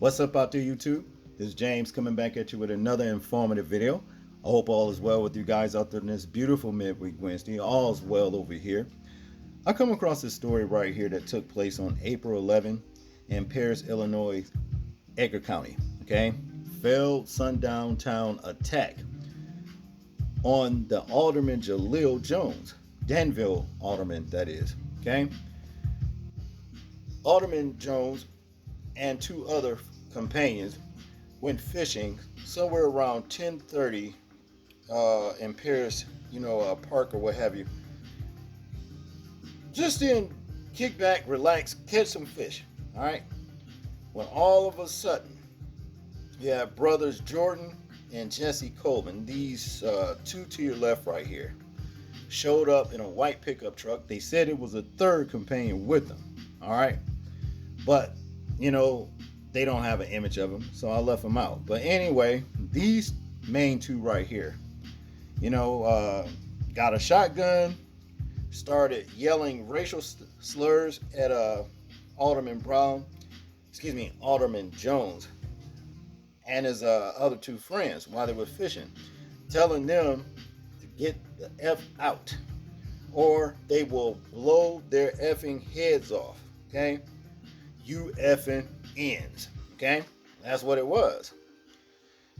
What's up out there, YouTube? This is James coming back at you with another informative video. I hope all is well with you guys out there on this beautiful midweek Wednesday. All's well over here. I come across this story right here that took place on April 11 in Paris, Illinois, Edgar County. Okay, failed sundown town attack on the Alderman Jaleel Jones, Danville Alderman, that is. Okay, Alderman Jones and two other companions went fishing somewhere around 10:30 in Paris, park or what have you. Just then, kick back, relax, catch some fish. All right. When all of a sudden, you have brothers Jordan and Jesse Coleman, these two to your left right here, showed up in a white pickup truck. They said it was a third companion with them. All right. But they don't have an image of him, so I left them out. But anyway, these main two right here, got a shotgun, started yelling racial slurs at Alderman Jones and his other two friends while they were fishing, telling them to get the F out or they will blow their effing heads off. Okay? You effing ends. Okay? That's what it was.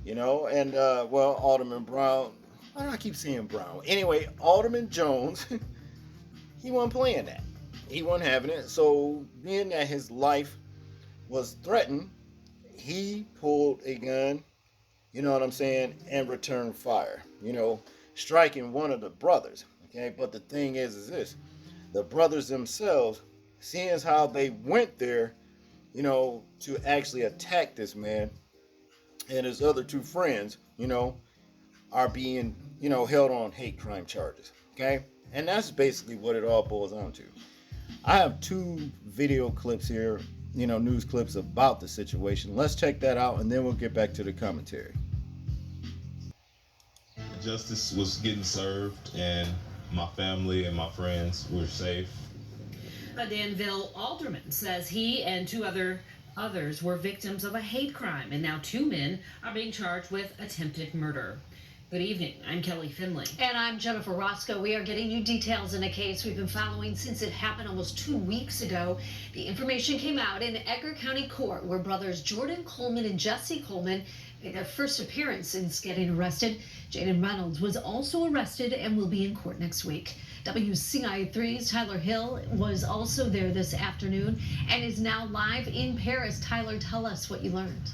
Alderman Brown, why do I keep saying Brown? Anyway, Alderman Jones, he wasn't playing that. He wasn't having it. So being that his life was threatened, he pulled a gun, and returned fire, striking one of the brothers. Okay, but the thing is this, the brothers themselves, seeing as how they went there, to actually attack this man and his other two friends, are being, held on hate crime charges. Okay. And that's basically what it all boils down to. I have two video clips here, news clips about the situation. Let's check that out and then we'll get back to the commentary. Justice was getting served and my family and my friends were safe. A Danville alderman says he and two others were victims of a hate crime, and now two men are being charged with attempted murder. Good evening. I'm Kelly Finley. And I'm Jennifer Roscoe. We are getting you details in a case we've been following since it happened almost 2 weeks ago. The information came out in Edgar County Court where brothers Jordan Coleman and Jesse Coleman made their first appearance since getting arrested. Jaden Reynolds was also arrested and will be in court next week. WCI3's Tyler Hill was also there this afternoon and is now live in Paris. Tyler, tell us what you learned.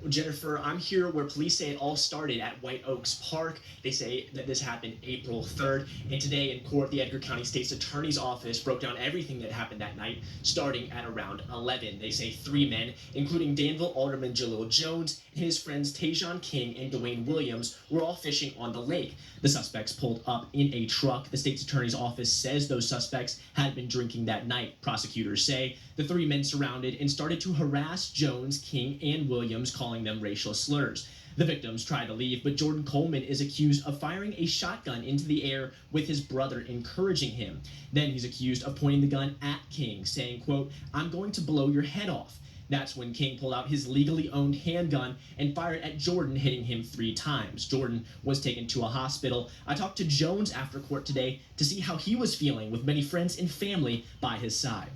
Jennifer, I'm here where police say it all started at White Oaks Park. They say that this happened April 3rd. And today in court, the Edgar County State's Attorney's Office broke down everything that happened that night, starting at around 11. They say three men, including Danville Alderman Jaleel Jones and his friends Tajon King and Dwayne Williams, were all fishing on the lake. The suspects pulled up in a truck. The state's attorney's office says those suspects had been drinking that night. Prosecutors say the three men surrounded and started to harass Jones, King, and Williams, calling them racial slurs. The victims tried to leave, but Jordan Coleman is accused of firing a shotgun into the air with his brother encouraging him. Then he's accused of pointing the gun at King, saying, quote, "I'm going to blow your head off." That's when King pulled out his legally owned handgun and fired at Jordan, hitting him 3 times. Jordan was taken to a hospital. I talked to Jones after court today to see how he was feeling with many friends and family by his side.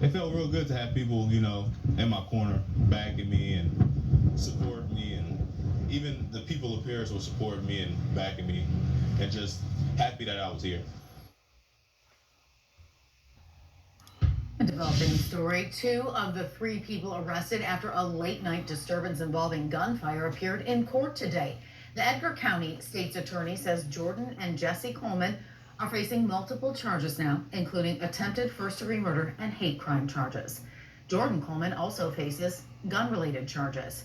It felt real good to have people, in my corner backing me and supporting me, and even the people of Paris were supporting me and backing me, and just happy that I was here. A developing story. 2 of the 3 people arrested after a late night disturbance involving gunfire appeared in court today. The Edgar County State's Attorney says Jordan and Jesse Coleman are facing multiple charges now, including attempted first-degree murder and hate crime charges. Jordan Coleman also faces gun-related charges.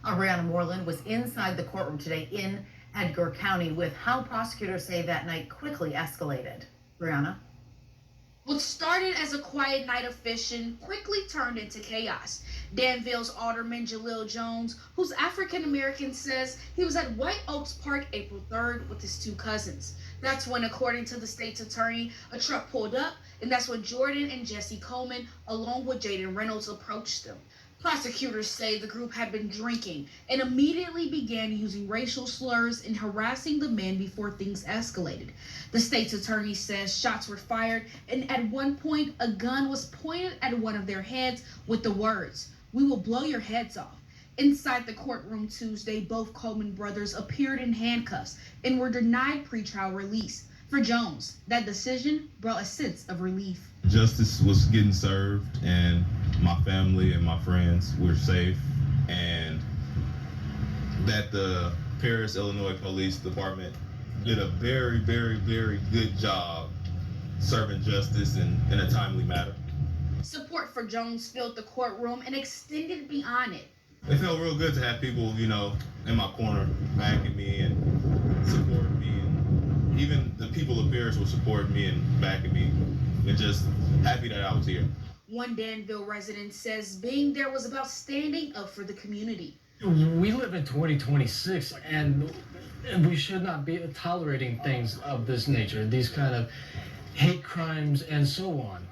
Brianna Moreland was inside the courtroom today in Edgar County with how prosecutors say that night quickly escalated. Brianna? What started as a quiet night of fishing quickly turned into chaos. Danville's Alderman Jaleel Jones, who's African American, says he was at White Oaks Park April 3rd with his 2 cousins. That's when, according to the state's attorney, a truck pulled up, and that's when Jordan and Jesse Coleman, along with Jaden Reynolds, approached them. Prosecutors say the group had been drinking and immediately began using racial slurs and harassing the men before things escalated. The state's attorney says shots were fired, and at one point, a gun was pointed at one of their heads with the words, "We will blow your heads off." Inside the courtroom Tuesday, both Coleman brothers appeared in handcuffs and were denied pretrial release. For Jones, that decision brought a sense of relief. Justice was getting served, and my family and my friends were safe, and that the Paris, Illinois Police Department did a very, very, very good job serving justice in a timely manner. Support for Jones filled the courtroom and extended beyond it. It felt real good to have people, you know, in my corner backing me and supporting me, and even the people of Paris were supporting me and backing me, and just happy that I was here. One Danville resident says being there was about standing up for the community. We live in 2026, and we should not be tolerating things of this nature, these kind of hate crimes and so on.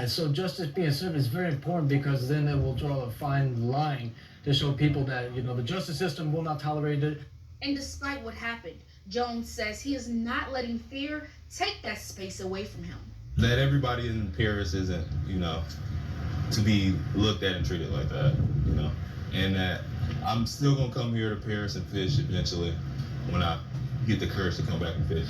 So justice being served is very important, because then it will draw a fine line to show people that, you know, the justice system will not tolerate it. And despite what happened, Jones says he is not letting fear take that space away from him. That everybody in Paris isn't, you know, to be looked at and treated like that, you know, and that I'm still gonna come here to Paris and fish eventually when I get the courage to come back and fish.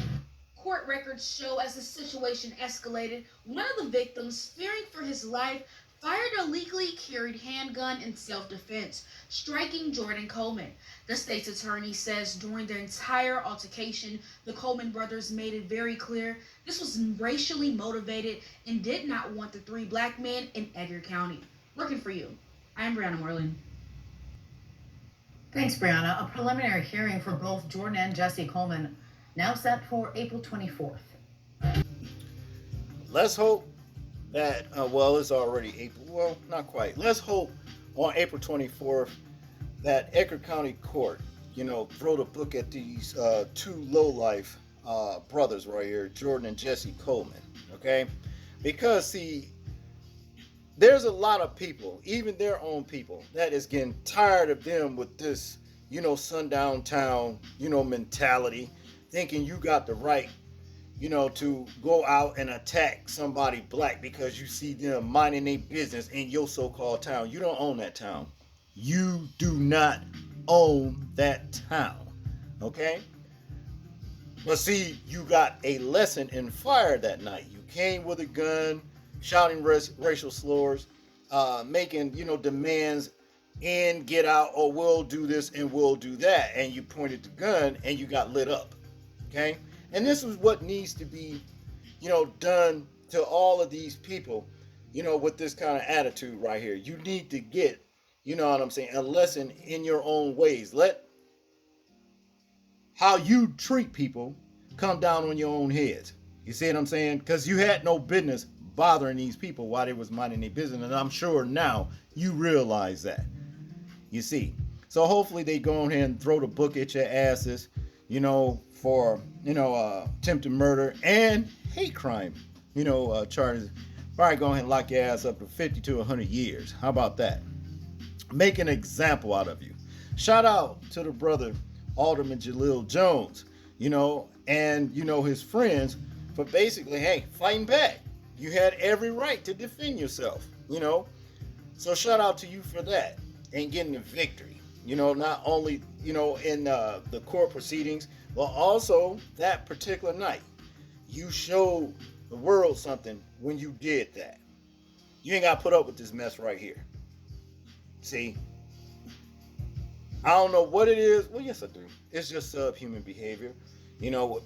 Court records show as the situation escalated, one of the victims, fearing for his life, fired a legally carried handgun in self-defense, striking Jordan Coleman. The state's attorney says during the entire altercation, the Coleman brothers made it very clear this was racially motivated and did not want the three black men in Edgar County. Working for you, I'm Brianna Moreland. Thanks, Brianna. A preliminary hearing for both Jordan and Jesse Coleman now set for April 24th. Let's hope that, well, it's already April. Well, not quite. Let's hope on April 24th that Edgar County Court, you know, throw the book at these two lowlife brothers right here, Jordan and Jesse Coleman, okay? Because, see, there's a lot of people, even their own people, that is getting tired of them with this, you know, sundown town, you know, mentality, thinking you got the right, you know, to go out and attack somebody black because you see them minding their business in your so-called town. You don't own that town. You do not own that town, okay? But see, you got a lesson in fire that night. You came with a gun, shouting racial slurs, making, you know, demands, in, get out, or we'll do this and we'll do that. And you pointed the gun and you got lit up, okay? And this is what needs to be, you know, done to all of these people, you know, with this kind of attitude right here. You need to get, you know what I'm saying, a lesson in your own ways. Let how you treat people come down on your own heads. You see what I'm saying? Because you had no business bothering these people while they was minding their business. And I'm sure now you realize that. You see. So hopefully they go on here and throw the book at your asses, you know, for, you know, attempted murder and hate crime, you know, charges. Probably go ahead and lock your ass up to 50 to 100 years. How about that? Make an example out of you. Shout out to the brother Alderman Jaleel Jones, you know, and, you know, his friends for basically, hey, fighting back. You had every right to defend yourself, you know. So shout out to you for that and getting a victory, you know, not only, you know, in the court proceedings, but also that particular night. You showed the world something when you did that. You ain't got to put up with this mess right here. See? I don't know what it is. Well, yes, I do. It's just subhuman behavior. You know,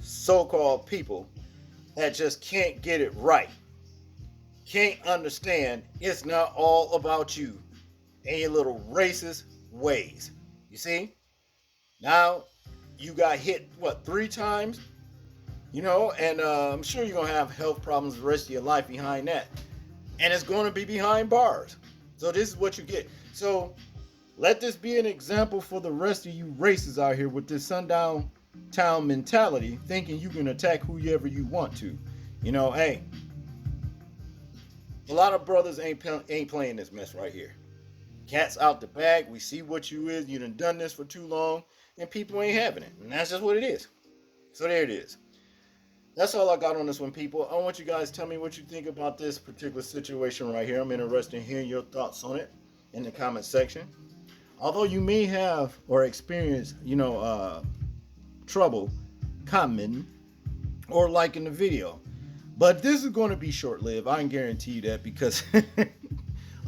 so-called people that just can't get it right. Can't understand it's not all about you and your little racist ways. You see? Now, you got hit, what, 3 times? You know, and I'm sure you're going to have health problems the rest of your life behind that. And it's going to be behind bars. So this is what you get. So let this be an example for the rest of you racists out here with this sundown town mentality, thinking you can attack whoever you want to. You know, hey, a lot of brothers ain't playing this mess right here. Cat's out the bag. We see what you is. You done this for too long, and people ain't having it. And that's just what it is. So there it is. That's all I got on this one, people. I want you guys to tell me what you think about this particular situation right here. I'm interested in hearing your thoughts on it in the comment section. Although you may have or experience, trouble commenting or liking the video, but this is going to be short-lived. I can guarantee you that, because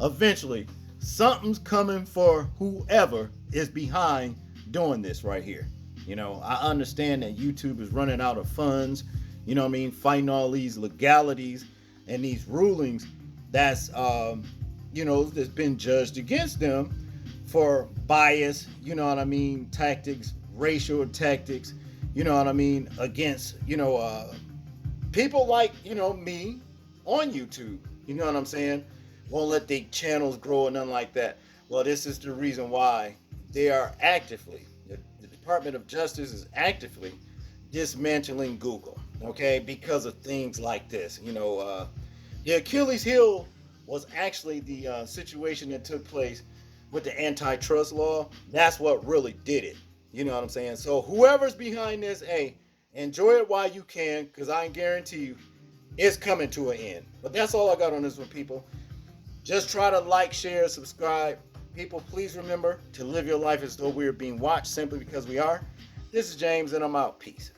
eventually something's coming for whoever is behind doing this right here. I understand that YouTube is running out of funds, fighting all these legalities and these rulings that's, that's been judged against them for bias, tactics, racial tactics, against, people like, me on YouTube, won't let their channels grow or nothing like that. Well, this is the reason why they are actively, the Department of Justice is actively dismantling Google, okay, because of things like this. The Achilles heel was actually the situation that took place with the antitrust law. That's what really did it. You know what I'm saying? So whoever's behind this, hey, enjoy it while you can, because I can guarantee you it's coming to an end. But that's all I got on this one, people. Just try to like, share, subscribe. People, please remember to live your life as though we are being watched, simply because we are. This is James, and I'm out. Peace.